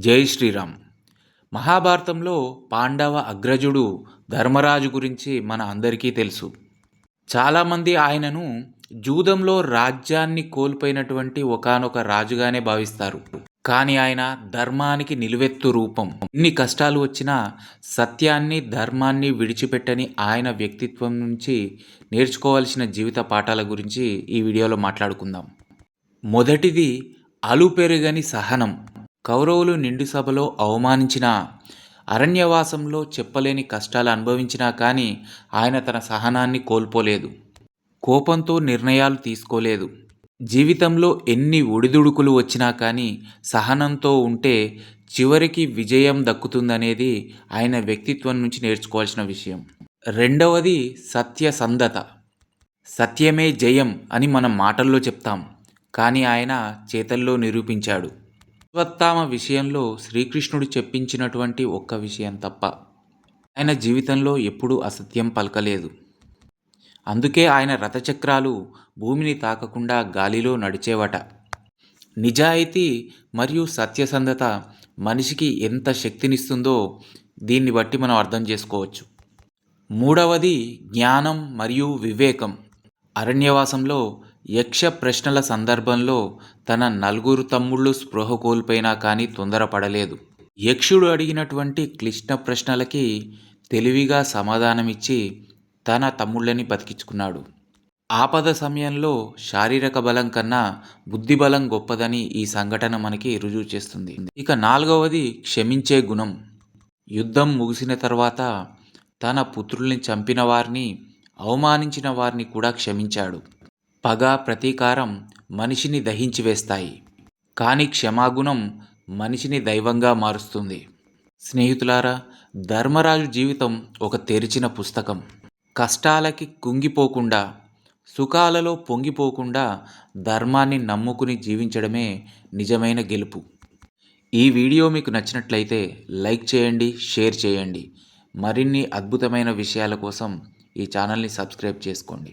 జై శ్రీరామ్. మహాభారతంలో పాండవ అగ్రజుడు ధర్మరాజు గురించి మన అందరికీ తెలుసు. చాలామంది ఆయనను జూదంలో రాజ్యాన్ని కోల్పోయినటువంటి ఒకానొక రాజుగానే భావిస్తారు. కానీ ఆయన ధర్మానికి నిలువెత్తు రూపం. ఎన్ని కష్టాలు వచ్చినా సత్యాన్ని, ధర్మాన్ని విడిచిపెట్టని ఆయన వ్యక్తిత్వం నుంచి నేర్చుకోవాల్సిన జీవిత పాఠాల గురించి ఈ వీడియోలో మాట్లాడుకుందాం. మొదటిది అలుపెరుగని సహనం. కౌరవులు నిండు సభలో అవమానించినా, అరణ్యవాసంలో చెప్పలేని కష్టాలు అనుభవించినా కానీ ఆయన తన సహనాన్ని కోల్పోలేదు. కోపంతో నిర్ణయాలు తీసుకోలేదు. జీవితంలో ఎన్ని ఒడిదుడుకులు వచ్చినా కానీ సహనంతో ఉంటే చివరికి విజయం దక్కుతుందనేది ఆయన వ్యక్తిత్వం నుంచి నేర్చుకోవాల్సిన విషయం. రెండవది సత్యసంధత. సత్యమే జయం అని మనం మాటల్లో చెప్తాం, కానీ ఆయన చేతల్లో నిరూపించాడు. అశ్వత్థామ విషయంలో శ్రీకృష్ణుడు చెప్పించినటువంటి ఒక్క విషయం తప్ప ఆయన జీవితంలో ఎప్పుడూ అసత్యం పలకలేదు. అందుకే ఆయన రథచక్రాలు భూమిని తాకకుండా గాలిలో నడిచేవట. నిజాయితీ మరియు సత్యసంధత మనిషికి ఎంత శక్తినిస్తుందో దీన్ని బట్టి మనం అర్థం చేసుకోవచ్చు. మూడవది జ్ఞానం మరియు వివేకం. అరణ్యవాసంలో యక్ష ప్రశ్నల సందర్భంలో తన నలుగురు తమ్ముళ్ళు స్పృహ కోల్పోయినా కానీ తొందరపడలేదు. యక్షుడు అడిగినటువంటి క్లిష్ట ప్రశ్నలకి తెలివిగా సమాధానమిచ్చి తన తమ్ముళ్ళని బతికించుకున్నాడు. ఆపద సమయంలో శారీరక బలం కన్నా బుద్ధి బలం గొప్పదని ఈ సంఘటన మనకి రుజువు చేస్తుంది. ఇక నాలుగవది క్షమించే గుణం. యుద్ధం ముగిసిన తర్వాత తన పుత్రుల్ని చంపిన వారిని, అవమానించిన వారిని కూడా క్షమించాడు. పగ, ప్రతీకారం మనిషిని దహించి వేస్తాయి, కానీ క్షమాగుణం మనిషిని దైవంగా మారుస్తుంది. స్నేహితులారా, ధర్మరాజు జీవితం ఒక తెరిచిన పుస్తకం. కష్టాలకి కుంగిపోకుండా, సుఖాలలో పొంగిపోకుండా ధర్మాన్ని నమ్ముకుని జీవించడమే నిజమైన గెలుపు. ఈ వీడియో మీకు నచ్చినట్లయితే లైక్ చేయండి, షేర్ చేయండి. మరిన్ని అద్భుతమైన విషయాల కోసం ఈ ఛానల్ని సబ్స్క్రైబ్ చేసుకోండి.